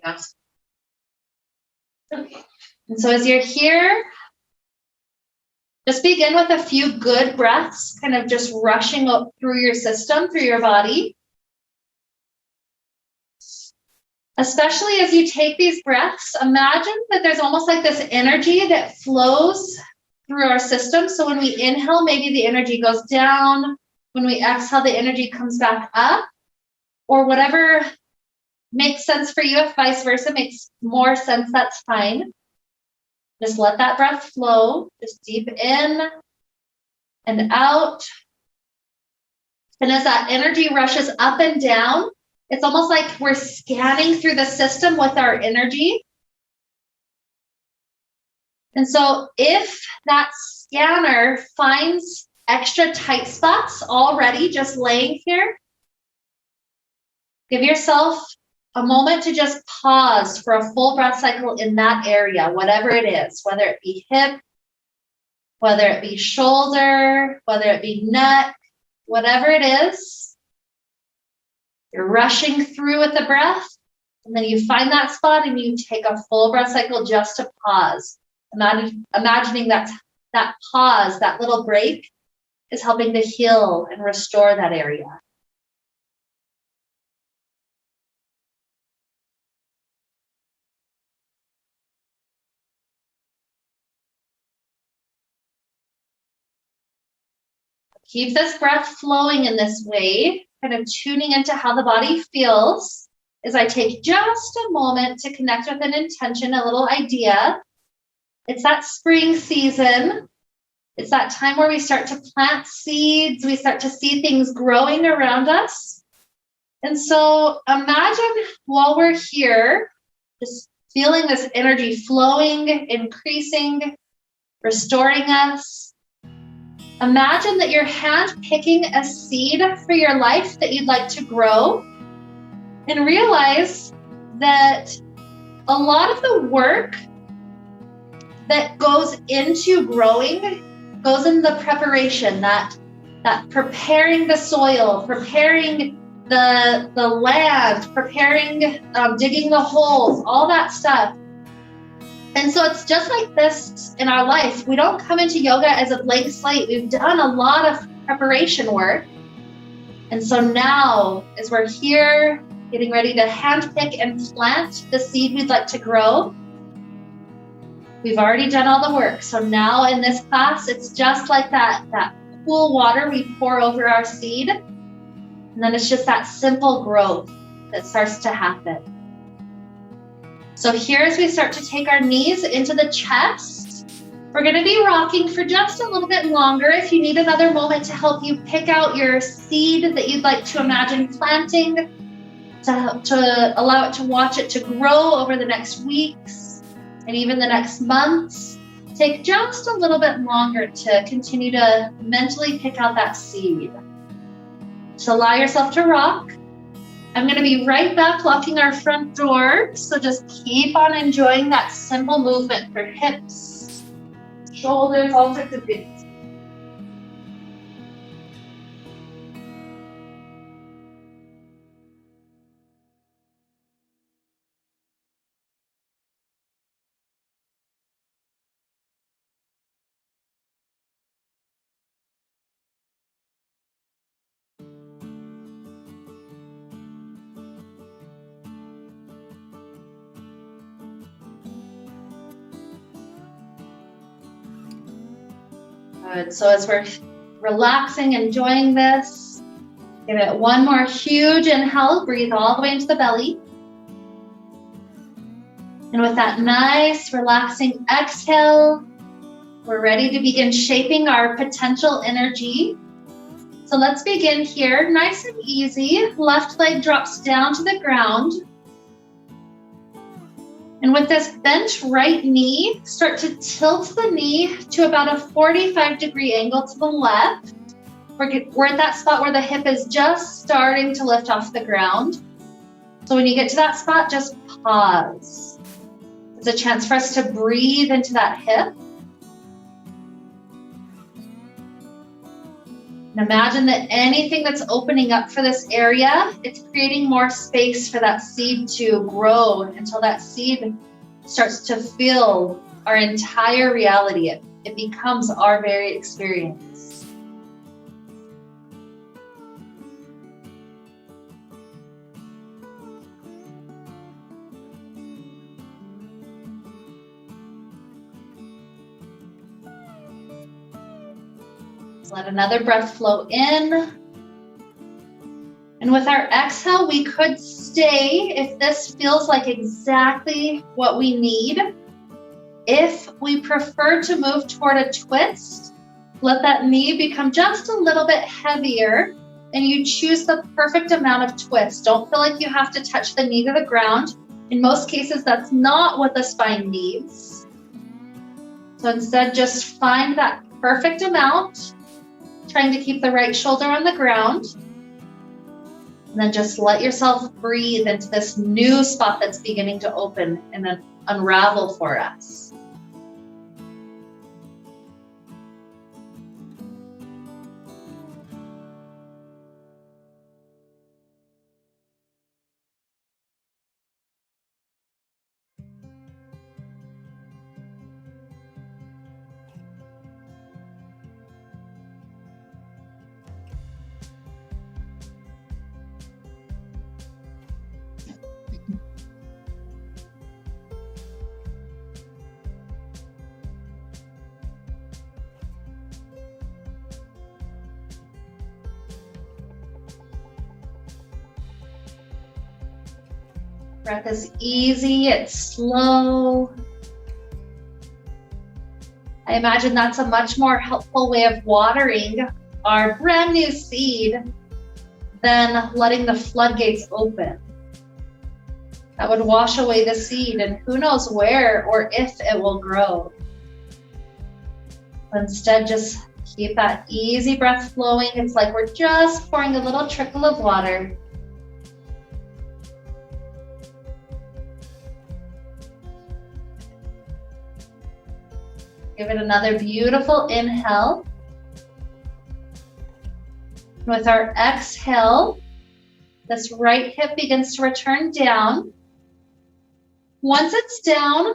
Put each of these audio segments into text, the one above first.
Yes. Okay. And so as you're here, just begin with a few good breaths, kind of just rushing up through your system, through your body. Especially as you take these breaths, imagine that there's almost like this energy that flows through our system. So when we inhale, maybe the energy goes down. When we exhale, the energy comes back up, or whatever makes sense for you. If vice versa makes more sense, that's fine. Just let that breath flow, just deep in and out. And as that energy rushes up and down, it's almost like we're scanning through the system with our energy. And so if that scanner finds extra tight spots already just laying here, give yourself a moment to just pause for a full breath cycle in that area, whatever it is, whether it be hip, whether it be shoulder, whether it be neck, whatever it is. You're rushing through with the breath, and then you find that spot and you take a full breath cycle just to pause. Imagining that pause, that little break, is helping to heal and restore that area. Keep this breath flowing in this way, kind of tuning into how the body feels as I take just a moment to connect with an intention, a little idea. It's that spring season. It's that time where we start to plant seeds. We start to see things growing around us. And so imagine while we're here, just feeling this energy flowing, increasing, restoring us. Imagine that you're hand-picking a seed for your life that you'd like to grow, and realize that a lot of the work that goes into growing goes in the preparation, that preparing the soil, preparing the land, preparing, digging the holes, all that stuff. And so it's just like this in our life. We don't come into yoga as a blank slate. We've done a lot of preparation work. And so now, as we're here, getting ready to handpick and plant the seed we'd like to grow, we've already done all the work. So now in this class, it's just like that cool water we pour over our seed. And then it's just that simple growth that starts to happen. So here, as we start to take our knees into the chest, we're going to be rocking for just a little bit longer. If you need another moment to help you pick out your seed that you'd like to imagine planting, to allow it to watch it to grow over the next weeks and even the next months, take just a little bit longer to continue to mentally pick out that seed. So allow yourself to rock. I'm going to be right back locking our front door, so just keep on enjoying that simple movement for hips, shoulders, all sorts of things. Good. So as we're relaxing, enjoying this, give it one more huge inhale, breathe all the way into the belly. And with that nice, relaxing exhale, we're ready to begin shaping our potential energy. So let's begin here, nice and easy. Left leg drops down to the ground. And with this bent right knee, start to tilt the knee to about a 45-degree angle to the left. We're at that spot where the hip is just starting to lift off the ground. So when you get to that spot, just pause. It's a chance for us to breathe into that hip. And imagine that anything that's opening up for this area, it's creating more space for that seed to grow until that seed starts to fill our entire reality. It becomes our very experience. Let another breath flow in. And with our exhale, we could stay if this feels like exactly what we need. If we prefer to move toward a twist, let that knee become just a little bit heavier and you choose the perfect amount of twist. Don't feel like you have to touch the knee to the ground. In most cases, that's not what the spine needs. So instead, just find that perfect amount, trying to keep the right shoulder on the ground. And then just let yourself breathe into this new spot that's beginning to open and then unravel for us. Breath is easy, it's slow. I imagine that's a much more helpful way of watering our brand new seed than letting the floodgates open. That would wash away the seed and who knows where or if it will grow. Instead, just keep that easy breath flowing. It's like we're just pouring a little trickle of water. Give it another beautiful inhale. With our exhale, this right hip begins to return down. Once it's down,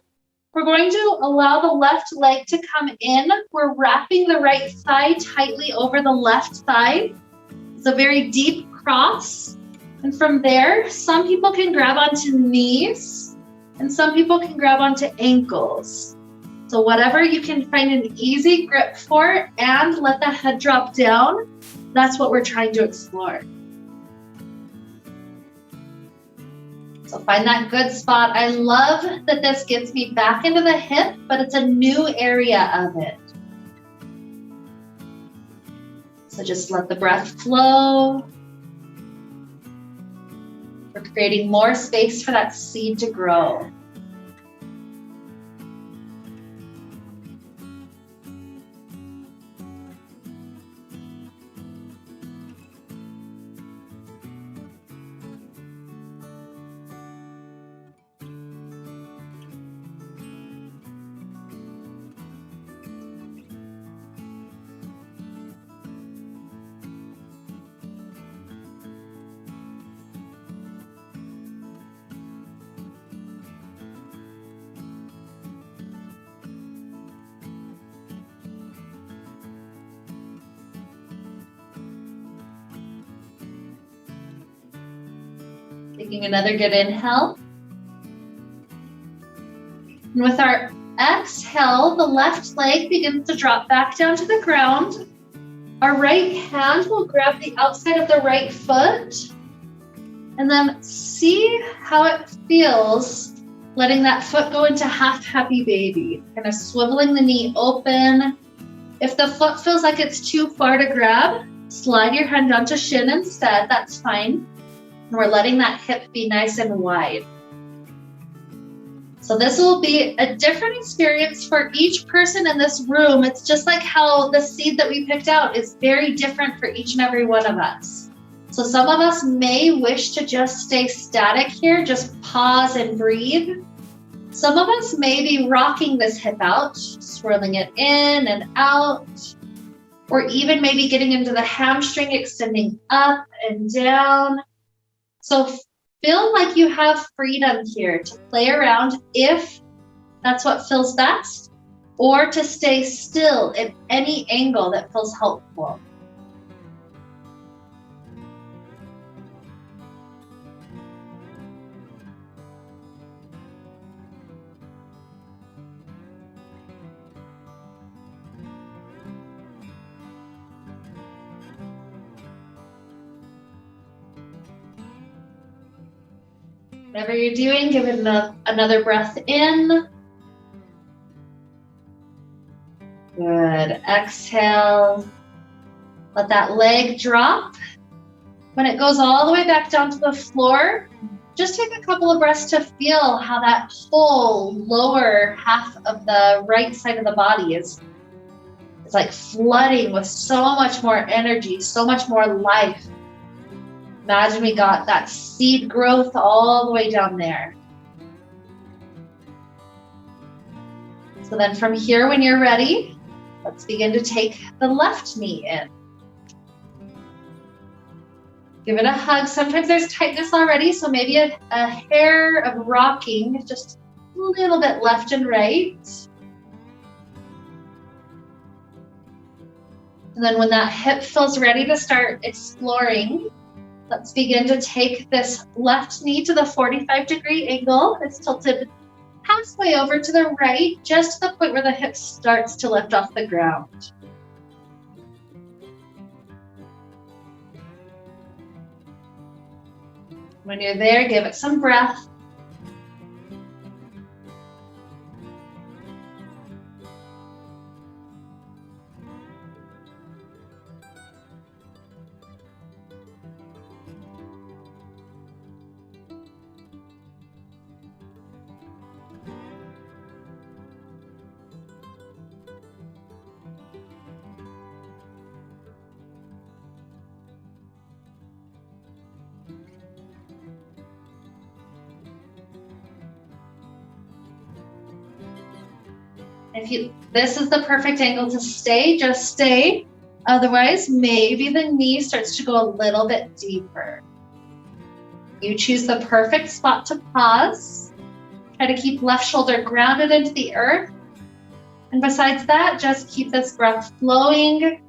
we're going to allow the left leg to come in. We're wrapping the right thigh tightly over the left thigh. It's a very deep cross. And from there, some people can grab onto knees and some people can grab onto ankles. So whatever you can find an easy grip for and let the head drop down, that's what we're trying to explore. So find that good spot. I love that this gets me back into the hip, but it's a new area of it. So just let the breath flow. We're creating more space for that seed to grow. Taking another good inhale. And with our exhale, the left leg begins to drop back down to the ground. Our right hand will grab the outside of the right foot. And then see how it feels letting that foot go into half happy baby. Kind of swiveling the knee open. If the foot feels like it's too far to grab, slide your hand onto shin instead, that's fine. And we're letting that hip be nice and wide. So this will be a different experience for each person in this room. It's just like how the seed that we picked out is very different for each and every one of us. So some of us may wish to just stay static here, just pause and breathe. Some of us may be rocking this hip out, swirling it in and out. or even maybe getting into the hamstring, extending up and down. So feel like you have freedom here to play around if that's what feels best, or to stay still at any angle that feels helpful. Whatever you're doing, give it another breath in. Good. Exhale. Let that leg drop. When it goes all the way back down to the floor, just take a couple of breaths to feel how that whole lower half of the right side of the body is like flooding with so much more energy, so much more life. Imagine we got that seed growth all the way down there. So then from here, when you're ready, let's begin to take the left knee in. Give it a hug. Sometimes there's tightness already, so maybe a hair of rocking, just a little bit left and right. And then when that hip feels ready to start exploring, let's begin to take this left knee to the 45-degree angle. It's tilted halfway over to the right, just to the point where the hip starts to lift off the ground. When you're there, give it some breath. This is the perfect angle to stay, just stay. Otherwise, maybe the knee starts to go a little bit deeper. You choose the perfect spot to pause. Try to keep left shoulder grounded into the earth. And besides that, just keep this breath flowing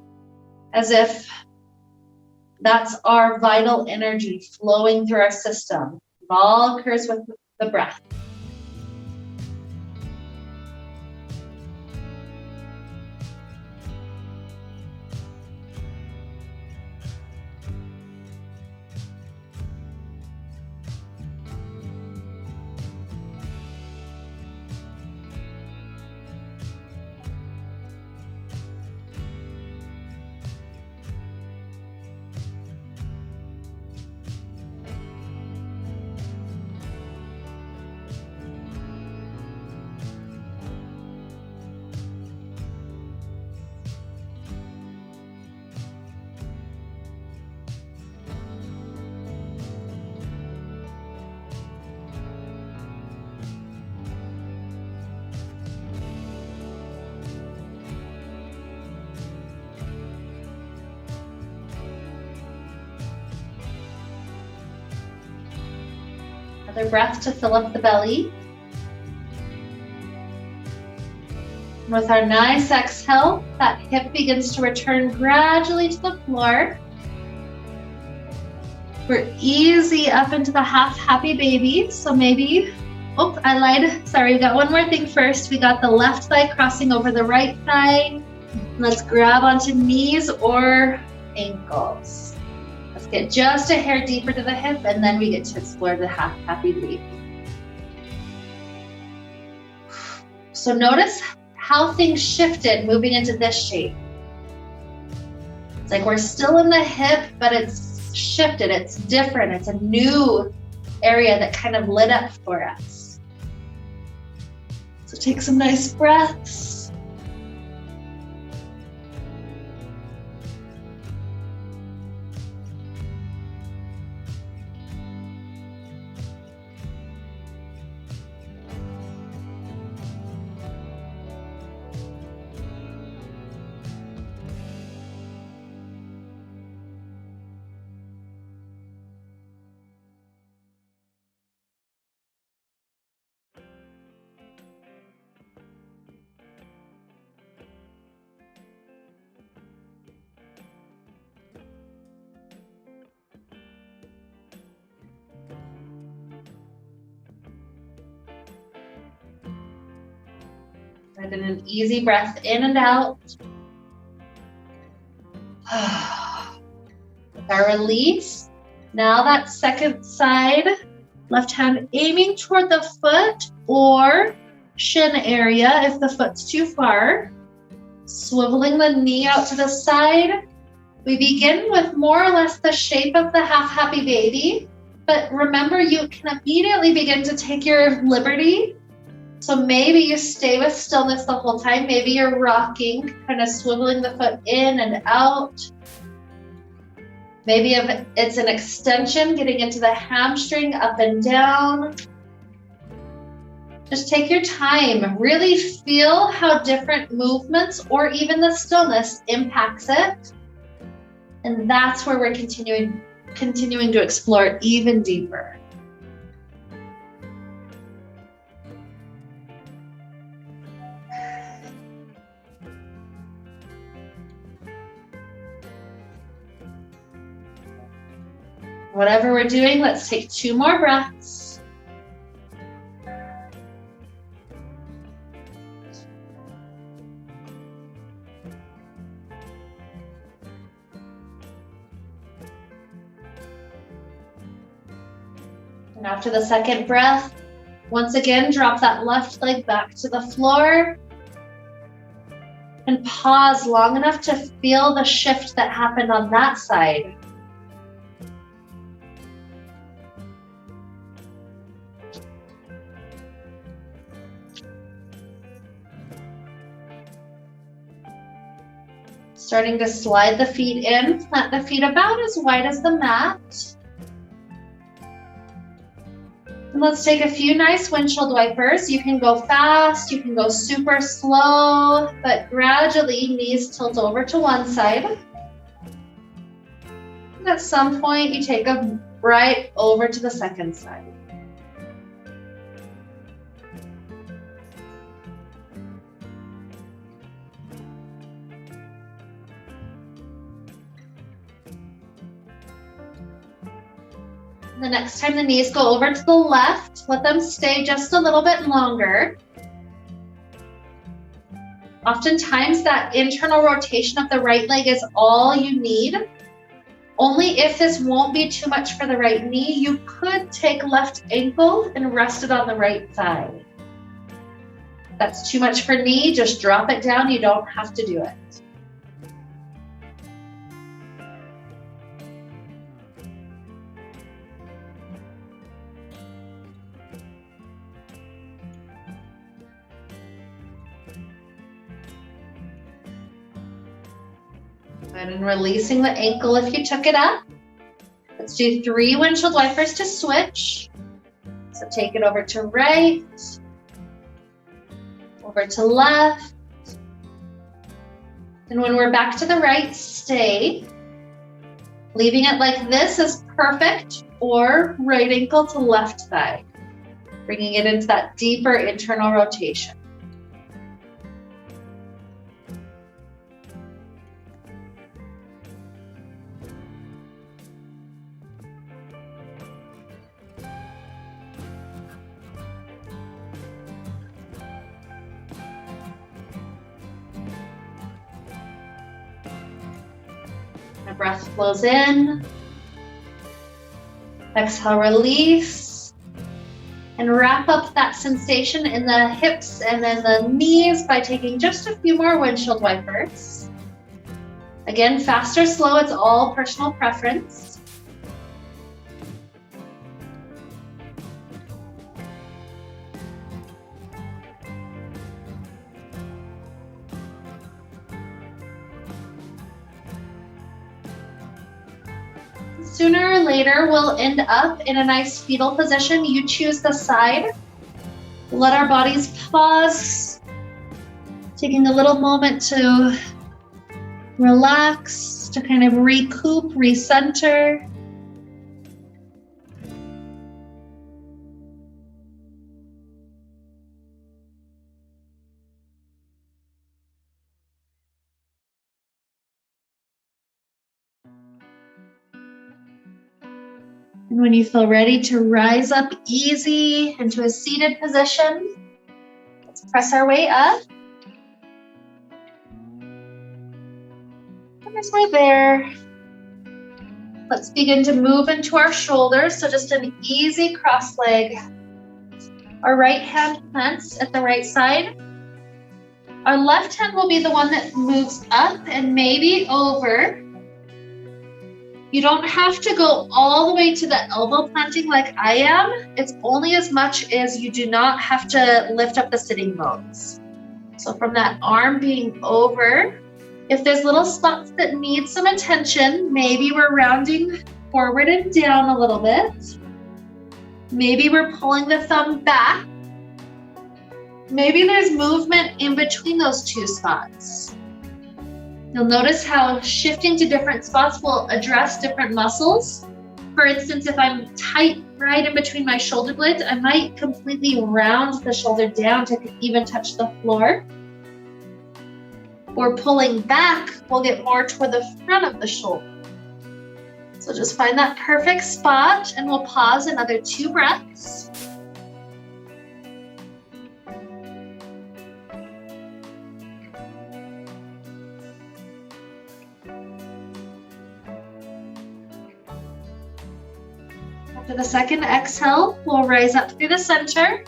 as if that's our vital energy flowing through our system. It all occurs with the breath. Another breath to fill up the belly. And with our nice exhale, that hip begins to return gradually to the floor. We're easy up into the half happy baby. So maybe, oh, I lied. Sorry, we got one more thing first. We got the left thigh crossing over the right thigh. Let's grab onto knees or ankles. Let's get just a hair deeper to the hip, and then we get to explore the half happy baby. So notice how things shifted moving into this shape. It's like we're still in the hip, but it's shifted, it's different, it's a new area that kind of lit up for us. So take some nice breaths. And then an easy breath in and out. With our release, now that second side, left hand aiming toward the foot or shin area if the foot's too far. Swiveling the knee out to the side. We begin with more or less the shape of the half happy baby, but remember you can immediately begin to take your liberty. So maybe you stay with stillness the whole time. Maybe you're rocking, kind of swiveling the foot in and out. Maybe if it's an extension, getting into the hamstring, up and down. Just take your time. Really feel how different movements or even the stillness impacts it. And that's where we're continuing to explore even deeper. Whatever we're doing, let's take 2 more breaths. And after the second breath, once again, drop that left leg back to the floor and pause long enough to feel the shift that happened on that side. Starting to slide the feet in, plant the feet about as wide as the mat. And let's take a few nice windshield wipers. You can go fast, you can go super slow, but gradually knees tilt over to one side. And at some point, you take them right over to the second side. The next time the knees go over to the left, let them stay just a little bit longer. Oftentimes that internal rotation of the right leg is all you need. Only if this won't be too much for the right knee, you could take left ankle and rest it on the right thigh. If that's too much for knee, just drop it down. You don't have to do it. And releasing the ankle if you took it up. Let's do 3 windshield wipers to switch. So take it over to right, over to left. And when we're back to the right, stay. Leaving it like this is perfect, or right ankle to left thigh. Bringing it into that deeper internal rotation. Breath flows in. Exhale, release. And wrap up that sensation in the hips and then the knees by taking just a few more windshield wipers. Again, fast or slow, it's all personal preference. Sooner or later, we'll end up in a nice fetal position. You choose the side. Let our bodies pause, taking a little moment to relax, to kind of recoup, recenter. And when you feel ready to rise up easy into a seated position, let's press our way up. And as we're there, let's begin to move into our shoulders. So just an easy cross leg. Our right hand plants at the right side. Our left hand will be the one that moves up and maybe over. You don't have to go all the way to the elbow planting like I am. It's only as much as you do not have to lift up the sitting bones. So from that arm being over, if there's little spots that need some attention, maybe we're rounding forward and down a little bit. Maybe we're pulling the thumb back. Maybe there's movement in between those two spots. You'll notice how shifting to different spots will address different muscles. For instance, if I'm tight right in between my shoulder blades, I might completely round the shoulder down to even touch the floor. Or pulling back, we'll get more toward the front of the shoulder. So just find that perfect spot and we'll pause another 2 breaths. After the second exhale, we'll rise up through the center.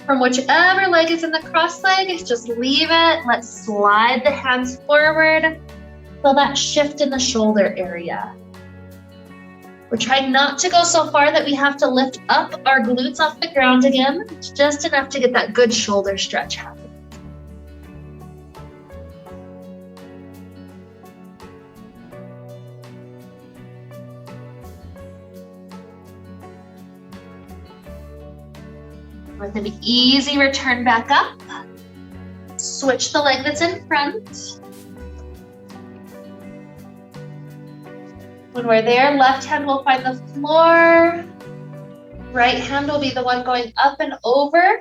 From whichever leg is in the cross leg, just leave it. Let's slide the hands forward. Feel that shift in the shoulder area. We're trying not to go so far that we have to lift up our glutes off the ground again. It's just enough to get that good shoulder stretch happening. With an easy return back up, switch the leg that's in front. When we're there, left hand will find the floor. Right hand will be the one going up and over.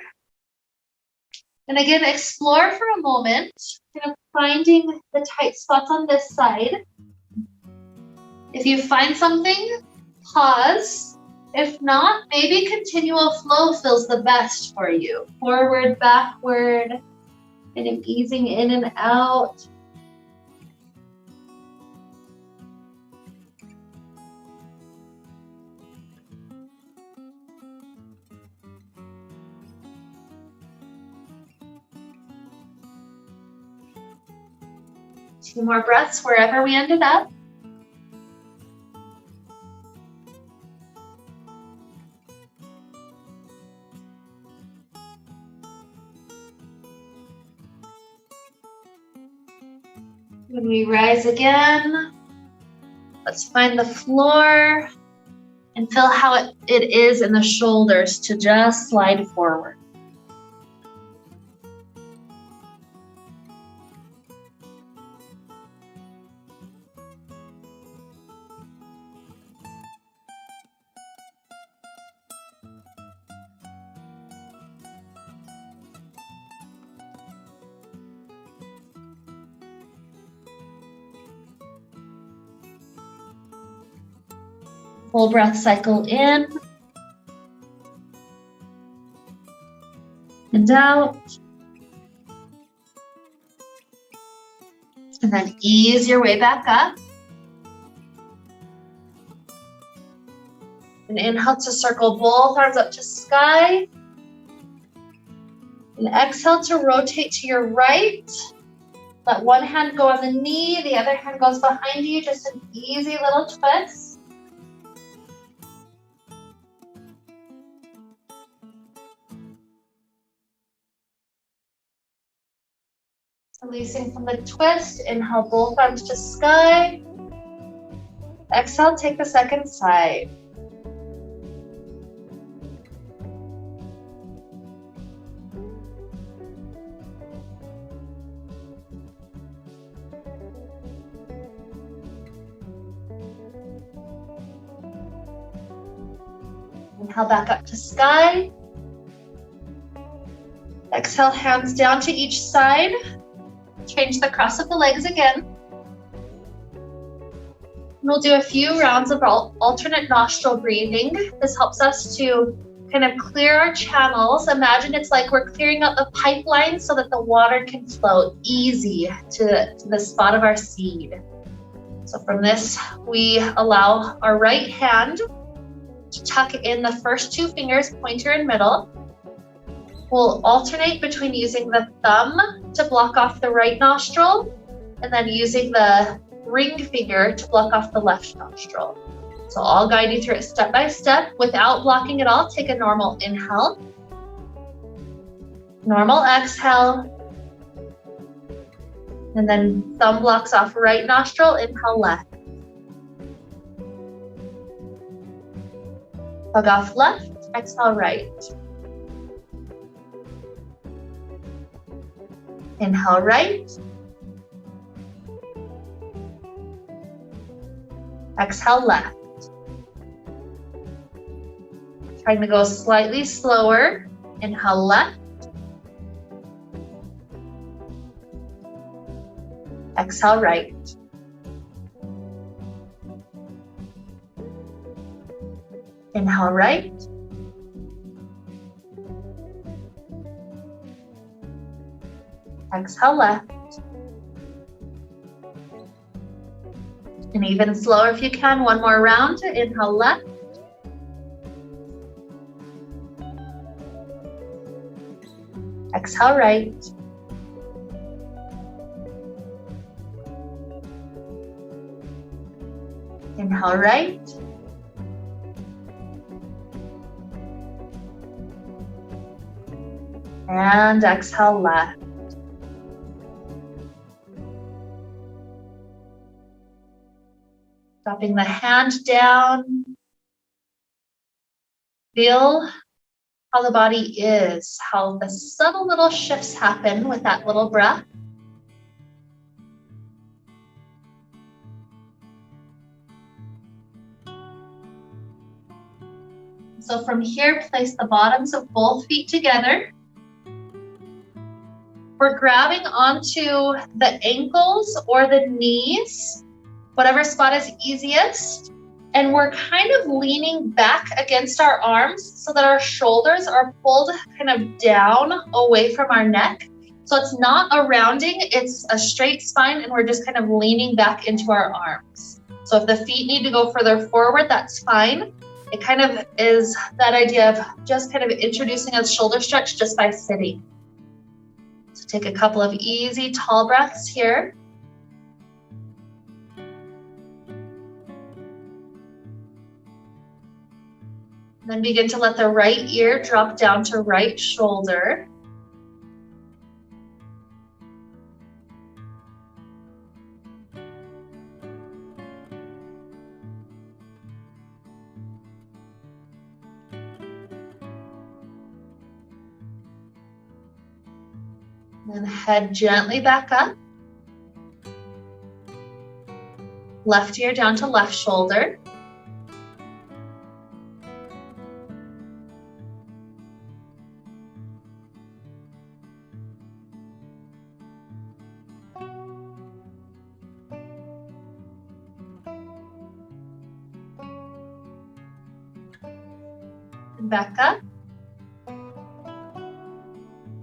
And again, explore for a moment, kind of finding the tight spots on this side. If you find something, pause. If not, maybe continual flow feels the best for you. Forward, backward, kind of easing in and out. Two more breaths wherever we ended up. When we rise again, let's find the floor and feel how it is in the shoulders to just slide forward. Full breath cycle in and out. And then ease your way back up. And inhale to circle both arms up to sky. And exhale to rotate to your right. Let one hand go on the knee, the other hand goes behind you, just an easy little twist. Releasing from the twist, inhale both arms to sky. Exhale, take the second side. Inhale back up to sky. Exhale, hands down to each side. Change the cross of the legs again. We'll do a few rounds of alternate nostril breathing. This helps us to kind of clear our channels. Imagine it's like we're clearing out the pipeline so that the water can flow easy to the spot of our seed. So from this, we allow our right hand to tuck in the first two fingers, pointer and middle. We'll alternate between using the thumb to block off the right nostril and then using the ring finger to block off the left nostril. So I'll guide you through it step by step without blocking at all. Take a normal inhale, normal exhale, and then thumb blocks off right nostril, inhale left. Hug off left, exhale right. Inhale right. Exhale left. Trying to go slightly slower. Inhale left. Exhale right. Inhale right. Exhale left. And even slower if you can, one more round. Inhale left. Exhale right. Inhale right. And exhale left. Dropping the hand down. Feel how the body is, how the subtle little shifts happen with that little breath. So from here, place the bottoms of both feet together. We're grabbing onto the ankles or the knees, whatever spot is easiest. And we're kind of leaning back against our arms so that our shoulders are pulled kind of down away from our neck. So it's not a rounding, it's a straight spine, and we're just kind of leaning back into our arms. So if the feet need to go further forward, that's fine. It kind of is that idea of just kind of introducing a shoulder stretch just by sitting. So take a couple of easy tall breaths here. Then begin to let the right ear drop down to right shoulder. Then head gently back up. Left ear down to left shoulder. And back up.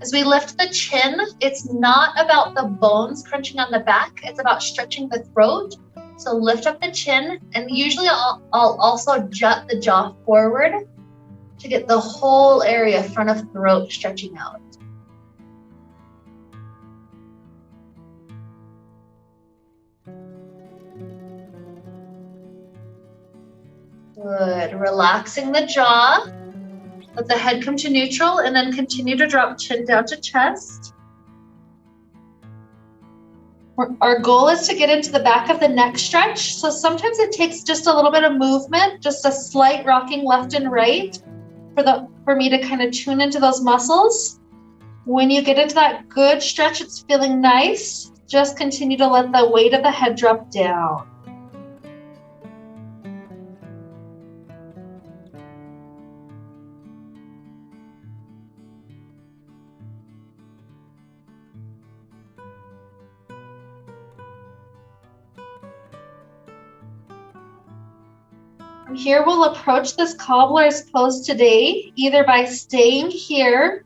As we lift the chin, it's not about the bones crunching on the back, it's about stretching the throat. So lift up the chin, and usually I'll also jut the jaw forward to get the whole area front of throat stretching out. Good, relaxing the jaw. Let the head come to neutral and then continue to drop chin down to chest. Our goal is to get into the back of the neck stretch. So sometimes it takes just a little bit of movement, just a slight rocking left and right for me to kind of tune into those muscles. When you get into that good stretch, it's feeling nice. Just continue to let the weight of the head drop down. From here, we'll approach this cobbler's pose today, either by staying here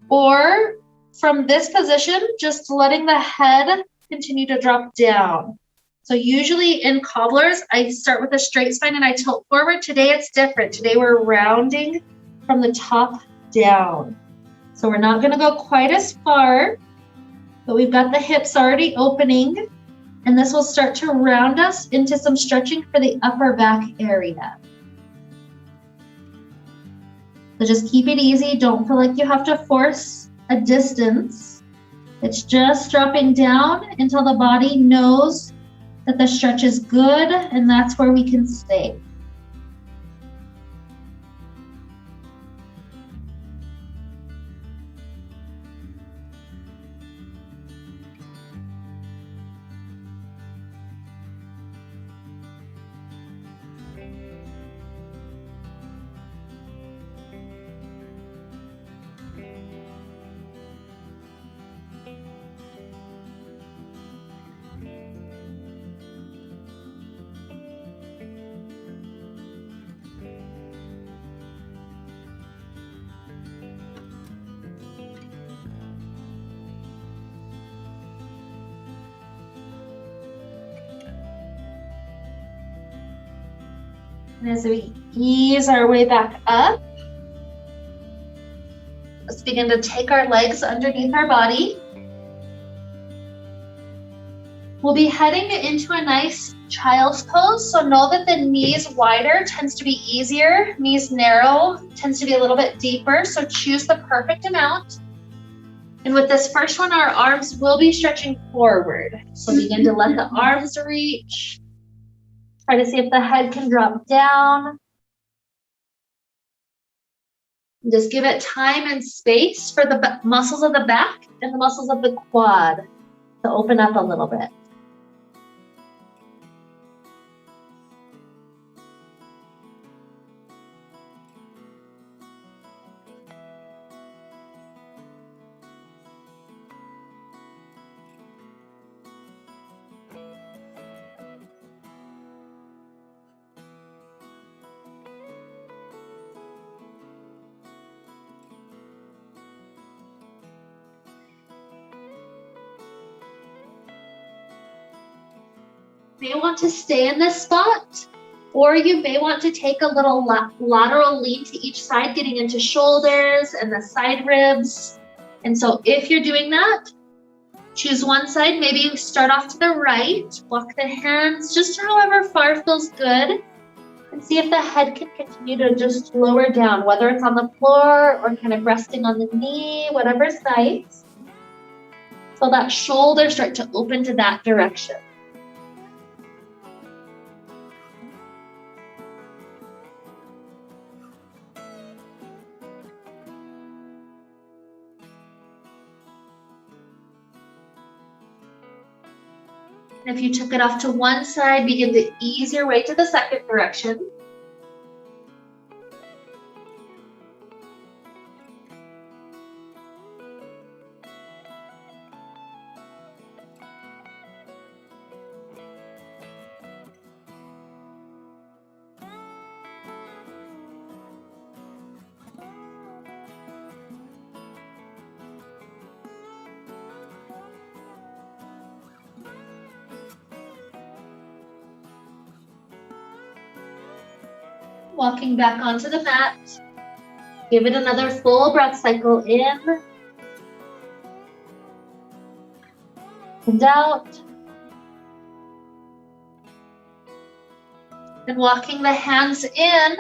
or from this position, just letting the head continue to drop down. So usually in cobblers, I start with a straight spine and I tilt forward. Today it's different. Today we're rounding from the top down. So we're not gonna go quite as far, but we've got the hips already opening, and this will start to round us into some stretching for the upper back area. So just keep it easy. Don't feel like you have to force a distance. It's just dropping down until the body knows that the stretch is good, and that's where we can stay. And as we ease our way back up, let's begin to take our legs underneath our body. We'll be heading into a nice child's pose. So know that the knees wider tends to be easier. Knees narrow tends to be a little bit deeper. So choose the perfect amount. And with this first one, our arms will be stretching forward. So begin to let the arms reach. Try to see if the head can drop down. Just give it time and space for the muscles of the back and the muscles of the quad to open up a little bit. You may want to stay in this spot, or you may want to take a little lateral lean to each side, getting into shoulders and the side ribs. And so if you're doing that, choose one side. Maybe you start off to the right, walk the hands just however far feels good, and see if the head can continue to just lower down, whether it's on the floor or kind of resting on the knee, whatever's nice. So that shoulder start to open to that direction. If you took it off to one side, begin to ease your way to the second direction. Walking back onto the mat. Give it another full breath cycle in and out. And walking the hands in.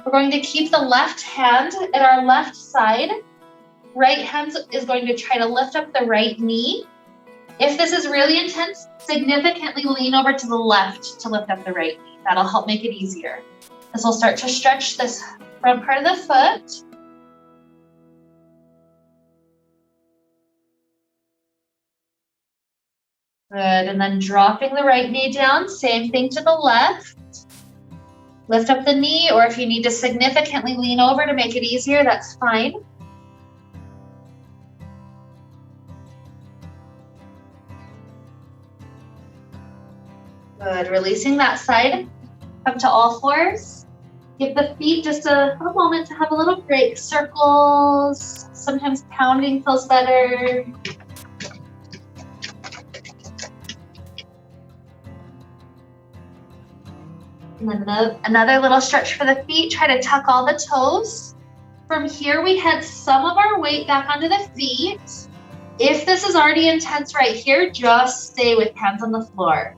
We're going to keep the left hand at our left side. Right hand is going to try to lift up the right knee. If this is really intense, significantly lean over to the left to lift up the right knee. That'll help make it easier. This will start to stretch this front part of the foot. Good, and then dropping the right knee down, same thing to the left. Lift up the knee, or if you need to significantly lean over to make it easier, that's fine. Good. Releasing that side. Come to all fours. Give the feet just a moment to have a little break. Circles. Sometimes pounding feels better. And then another little stretch for the feet. Try to tuck all the toes. From here, we head some of our weight back onto the feet. If this is already intense right here, just stay with hands on the floor.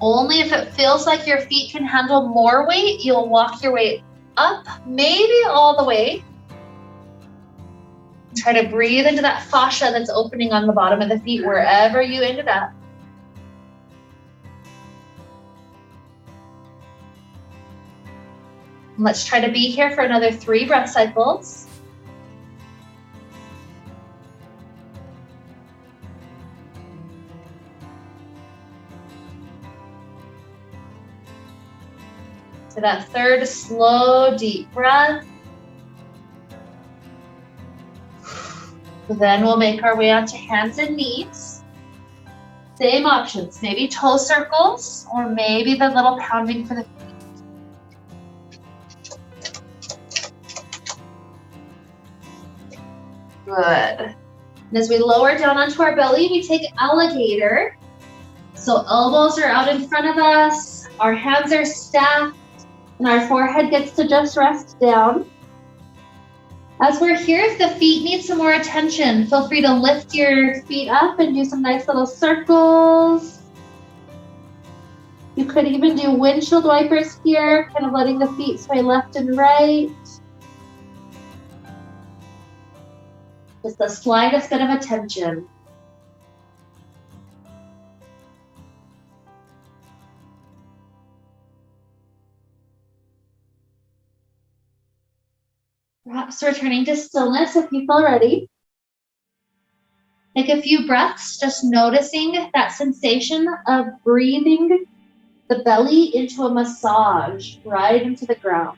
Only if it feels like your feet can handle more weight, you'll walk your way up, maybe all the way. Try to breathe into that fascia that's opening on the bottom of the feet, wherever you ended up. Let's try to be here for another 3 breath cycles. So that third slow, deep breath. Then we'll make our way onto hands and knees. Same options, maybe toe circles or maybe the little pounding for the feet. Good. And as we lower down onto our belly, we take alligator. So elbows are out in front of us, our hands are stacked, and our forehead gets to just rest down. As we're here, if the feet need some more attention, feel free to lift your feet up and do some nice little circles. You could even do windshield wipers here, kind of letting the feet sway left and right. Just the slightest bit of attention. Perhaps returning to stillness if you feel ready. Take a few breaths, just noticing that sensation of breathing the belly into a massage right into the ground.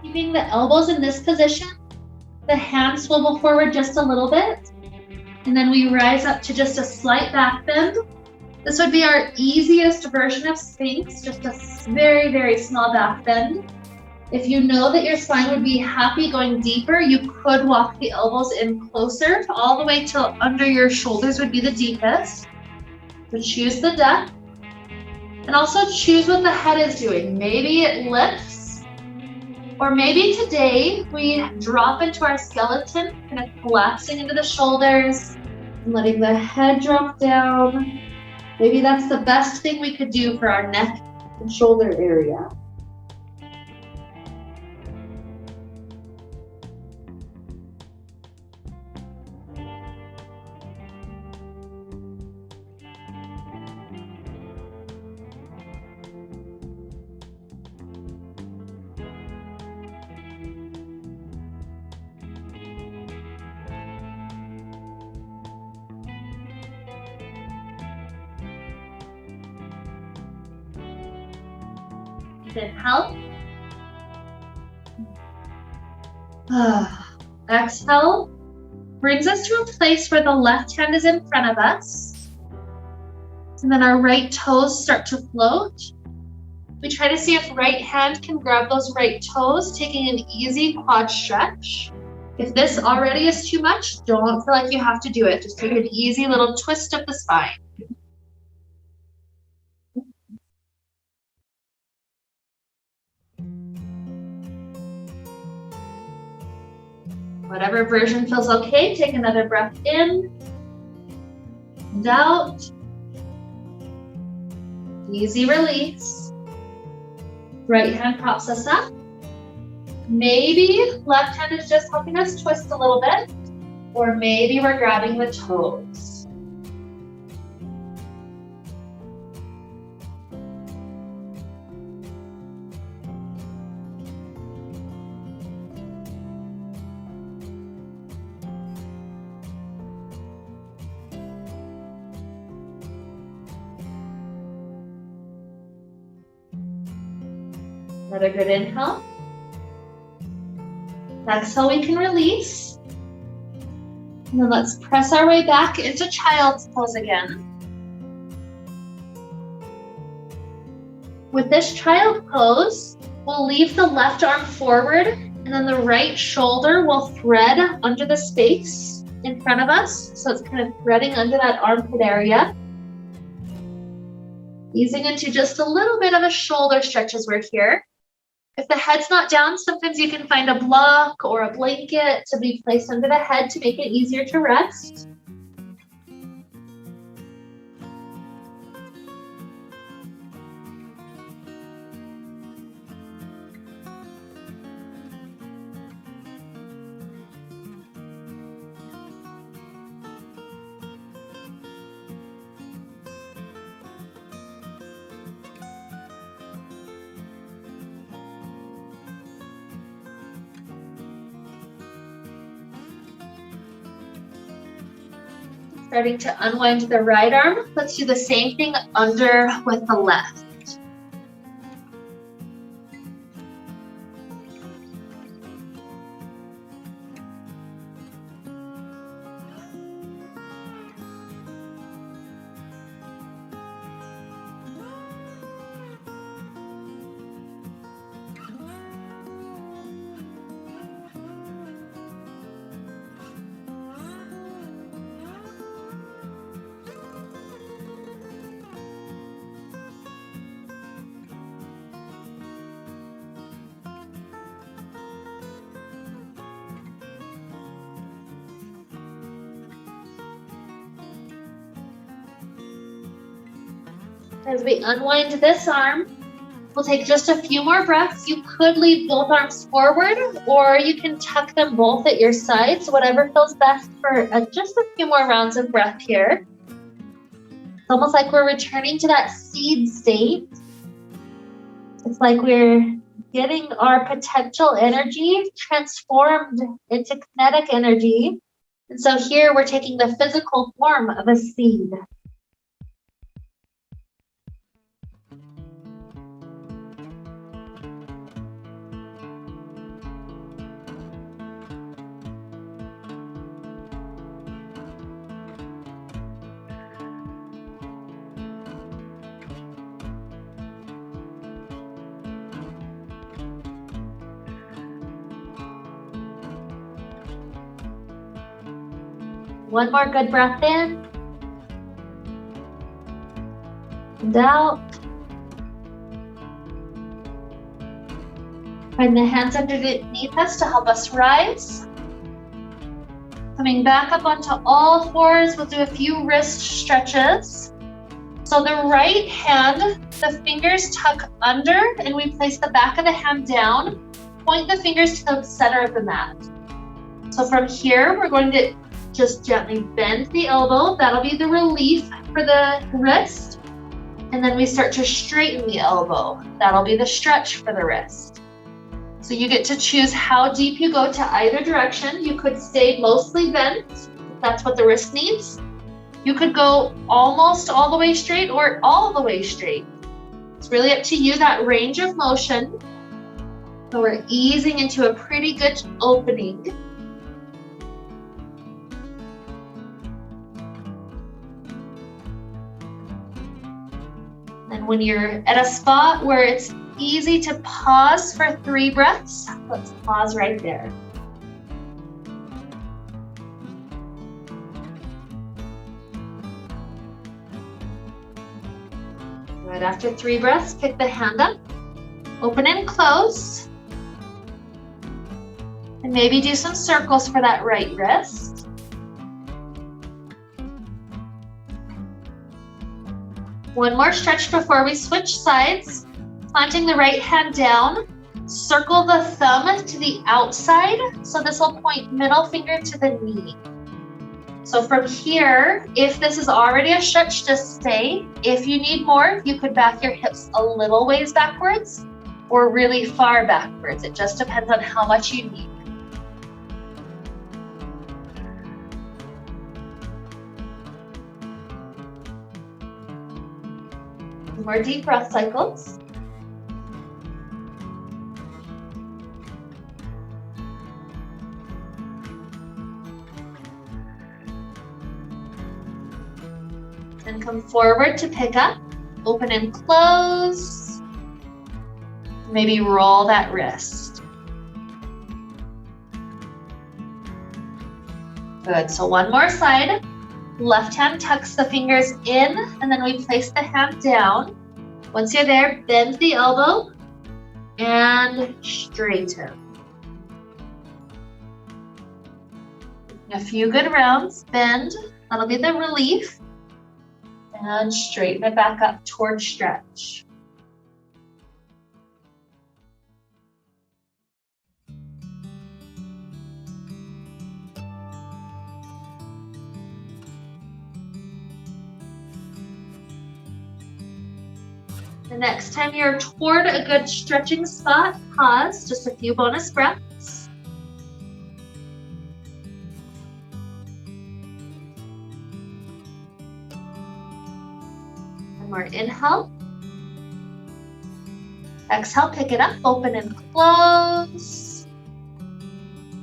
Keeping the elbows in this position, the hands swivel forward just a little bit, and then we rise up to just a slight back bend. This would be our easiest version of Sphinx, just a very, very small back bend. If you know that your spine would be happy going deeper, you could walk the elbows in closer, all the way till under your shoulders would be the deepest. So choose the depth, and also choose what the head is doing. Maybe it lifts, or maybe today we drop into our skeleton, kind of collapsing into the shoulders and letting the head drop down. Maybe that's the best thing we could do for our neck and shoulder area. Inhale. Exhale. Brings us to a place where the left hand is in front of us. And then our right toes start to float. We try to see if right hand can grab those right toes, taking an easy quad stretch. If this already is too much, don't feel like you have to do it. Just take an easy little twist of the spine. Whatever version feels okay, take another breath in and out. Easy release. Right hand props us up. Maybe left hand is just helping us twist a little bit, or maybe we're grabbing the toes. Another good inhale. Exhale, we can release. And then let's press our way back into child's pose again. With this child pose, we'll leave the left arm forward, and then the right shoulder will thread under the space in front of us. So it's kind of threading under that armpit area. Easing into just a little bit of a shoulder stretch as we're here. If the head's not down, sometimes you can find a block or a blanket to be placed under the head to make it easier to rest. Starting to unwind the right arm. Let's do the same thing under with the left. As we unwind this arm, we'll take just a few more breaths. You could leave both arms forward, or you can tuck them both at your sides, whatever feels best for just a few more rounds of breath here. It's almost like we're returning to that seed state. It's like we're getting our potential energy transformed into kinetic energy. And so here we're taking the physical form of a seed. One more good breath in and out. Find the hands underneath us to help us rise. Coming back up onto all fours, we'll do a few wrist stretches. So the right hand, the fingers tuck under, and we place the back of the hand down. Point the fingers to the center of the mat. So from here, we're going to just gently bend the elbow. That'll be the relief for the wrist. And then we start to straighten the elbow. That'll be the stretch for the wrist. So you get to choose how deep you go to either direction. You could stay mostly bent, if that's what the wrist needs. You could go almost all the way straight or all the way straight. It's really up to you, that range of motion. So we're easing into a pretty good opening. And when you're at a spot where it's easy to pause for 3 breaths, let's pause right there. Right after 3 breaths, pick the hand up, open and close. And maybe do some circles for that right wrist. One more stretch before we switch sides. Planting the right hand down, circle the thumb to the outside. So this will point middle finger to the knee. So from here, if this is already a stretch, just stay. If you need more, you could back your hips a little ways backwards or really far backwards. It just depends on how much you need. More deep breath cycles. And come forward to pick up, open and close. Maybe roll that wrist. Good, so one more side. Left hand tucks the fingers in, and then we place the hand down. Once you're there, bend the elbow and straighten. A few good rounds, bend, that'll be the relief. And straighten it back up towards stretch. The next time you're toward a good stretching spot, pause, just a few bonus breaths. One more inhale. Exhale, pick it up, open and close.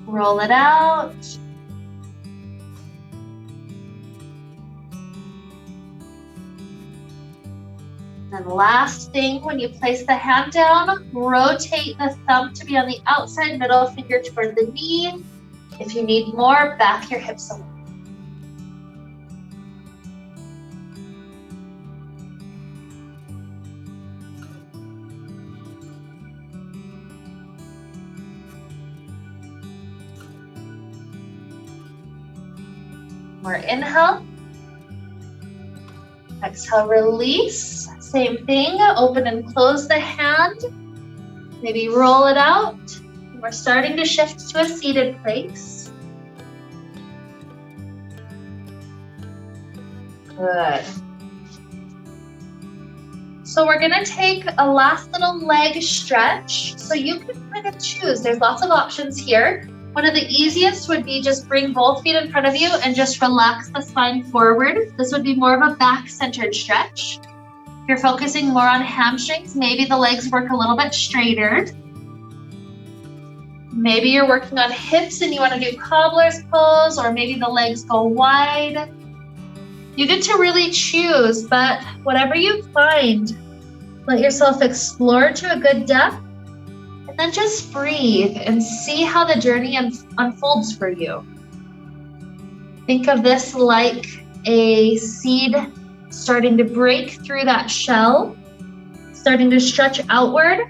Roll it out. And last thing, when you place the hand down, rotate the thumb to be on the outside, middle finger toward the knee. If you need more, back your hips away. More inhale. Exhale, release. Same thing, open and close the hand. Maybe roll it out. We're starting to shift to a seated place. Good. So we're gonna take a last little leg stretch. So you can kind of choose, there's lots of options here. One of the easiest would be just bring both feet in front of you and just relax the spine forward. This would be more of a back-centered stretch. If you're focusing more on hamstrings, maybe the legs work a little bit straighter. Maybe you're working on hips and you want to do cobbler's pose, or maybe the legs go wide. You get to really choose, but whatever you find, let yourself explore to a good depth, and then just breathe and see how the journey unfolds for you. Think of this like a seed starting to break through that shell, starting to stretch outward.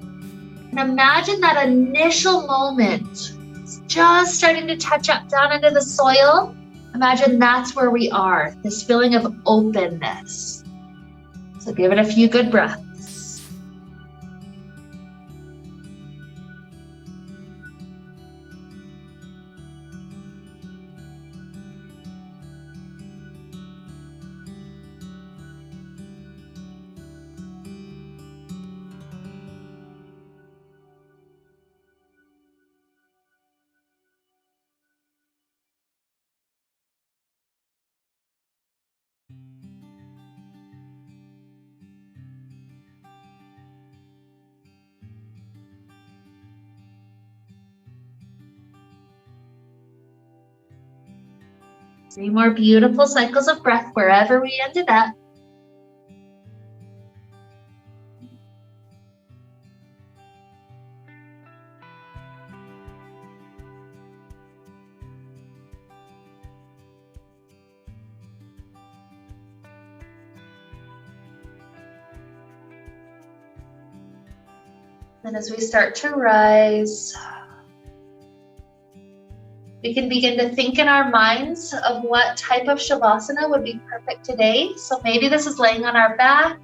And imagine that initial moment, just starting to touch up down into the soil. Imagine that's where we are, this feeling of openness. So give it a few good breaths. Three more beautiful cycles of breath wherever we ended up. And as we start to rise, we can begin to think in our minds of what type of Shavasana would be perfect today. So maybe this is laying on our back.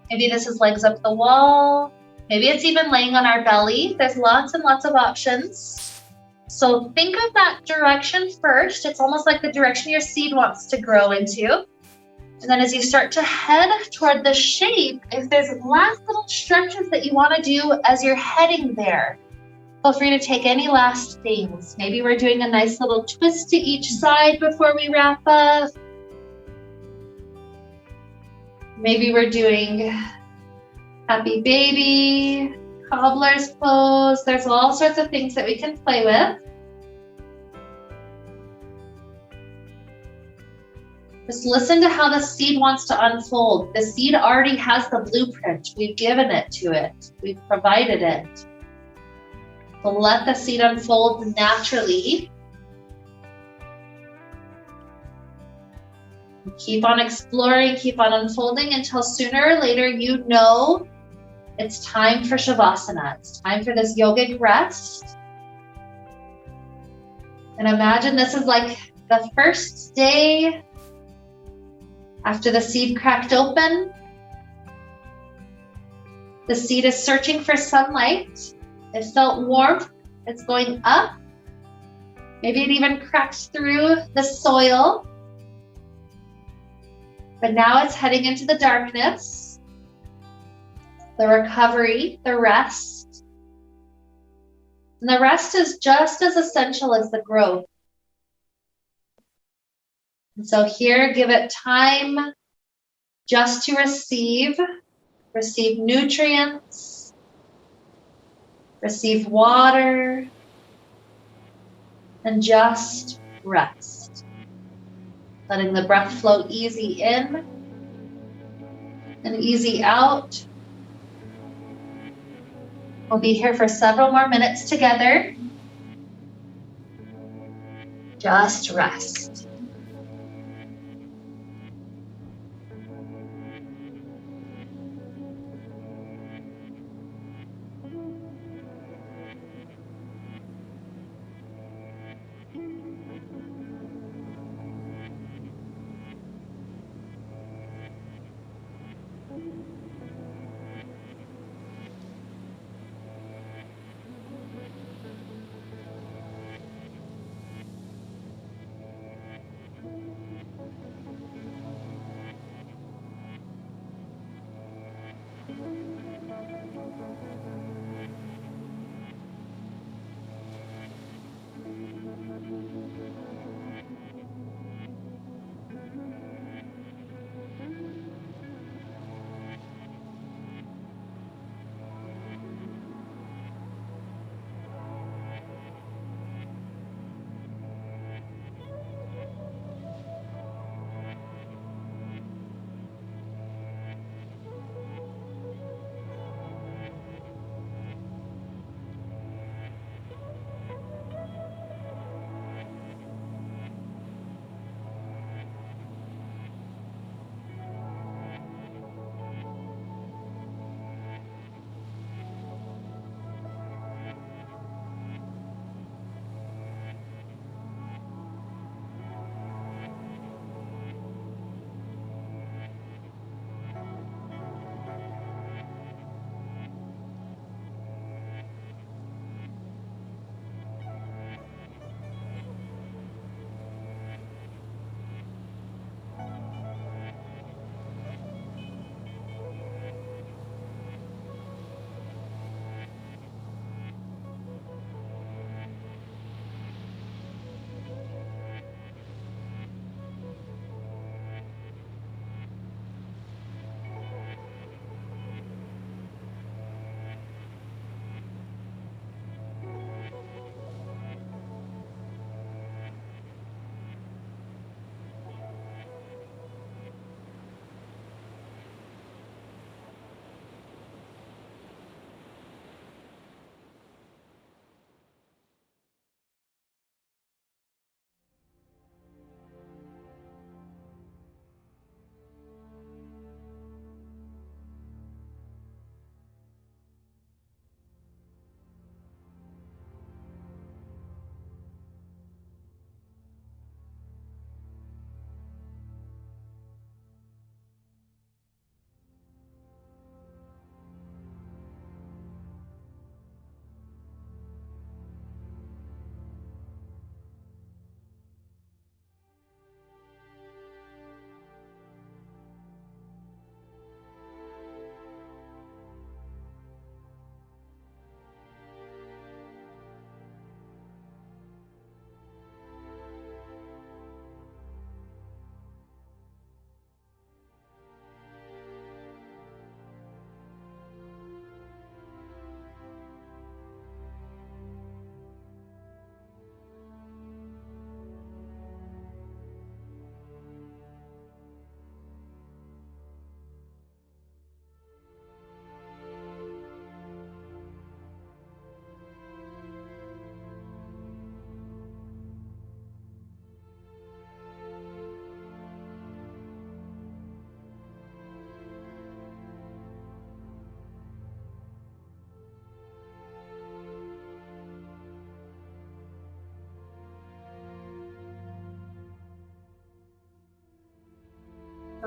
Maybe this is legs up the wall. Maybe it's even laying on our belly. There's lots and lots of options. So think of that direction first. It's almost like the direction your seed wants to grow into. And then as you start to head toward the shape, if there's last little stretches that you want to do as you're heading there, feel free to take any last things. Maybe we're doing a nice little twist to each side before we wrap up. Maybe we're doing happy baby, cobbler's pose. There's all sorts of things that we can play with. Just listen to how the seed wants to unfold. The seed already has the blueprint. We've given it to it. We've provided it. So let the seed unfold naturally. Keep on exploring, keep on unfolding until sooner or later you know it's time for Shavasana. It's time for this yogic rest. And imagine this is like the first day after the seed cracked open. The seed is searching for sunlight. It felt warmth. It's going up. Maybe it even cracked through the soil. But now it's heading into the darkness, the recovery, the rest. And the rest is just as essential as the growth. And so here, give it time just to receive nutrients, receive water, and just rest. Letting the breath flow easy in and easy out. We'll be here for several more minutes together. Just rest.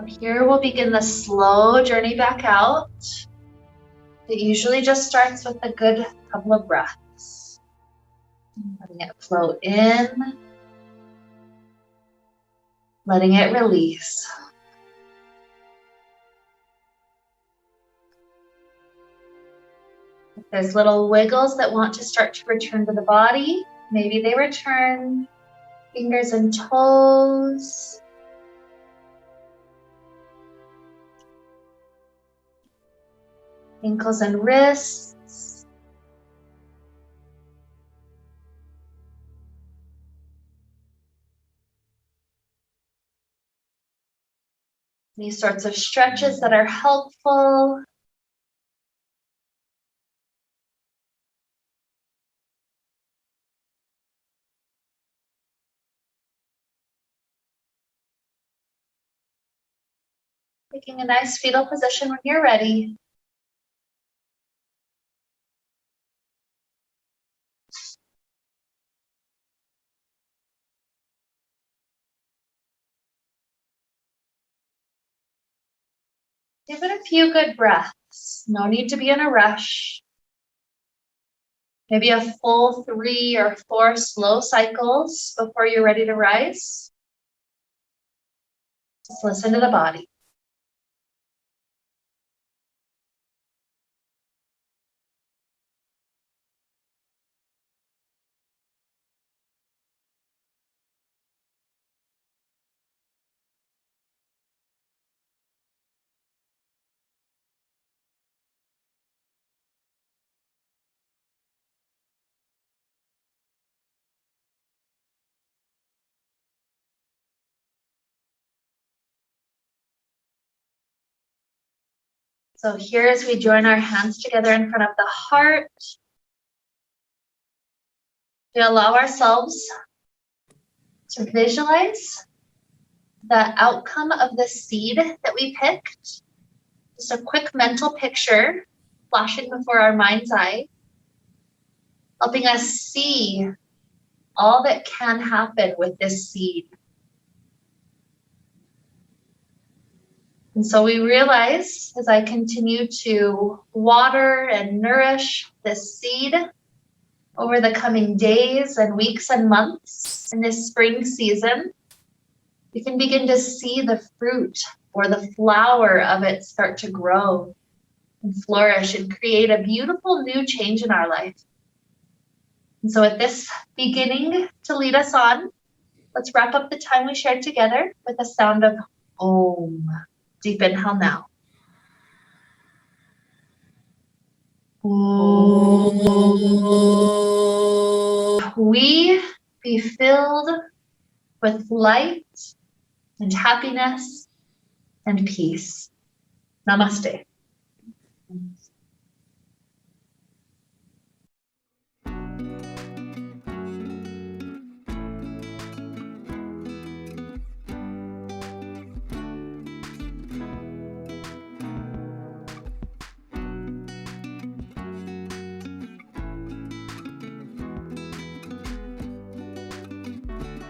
Here we'll begin the slow journey back out. It usually just starts with a good couple of breaths. Letting it flow in, letting it release. If there's little wiggles that want to start to return to the body, maybe they return. Fingers and toes. Ankles and wrists. These sorts of stretches that are helpful. Taking a nice fetal position when you're ready. Give it a few good breaths. No need to be in a rush. Maybe a full 3 or 4 slow cycles before you're ready to rise. Just listen to the body. So here as we join our hands together in front of the heart, we allow ourselves to visualize the outcome of the seed that we picked. Just a quick mental picture flashing before our mind's eye, helping us see all that can happen with this seed. And so we realize as I continue to water and nourish this seed over the coming days and weeks and months in this spring season, we can begin to see the fruit or the flower of it start to grow and flourish and create a beautiful new change in our life. And so at this beginning to lead us on, let's wrap up the time we shared together with a sound of Om. Deep inhale now. We be filled with light and happiness and peace. Namaste.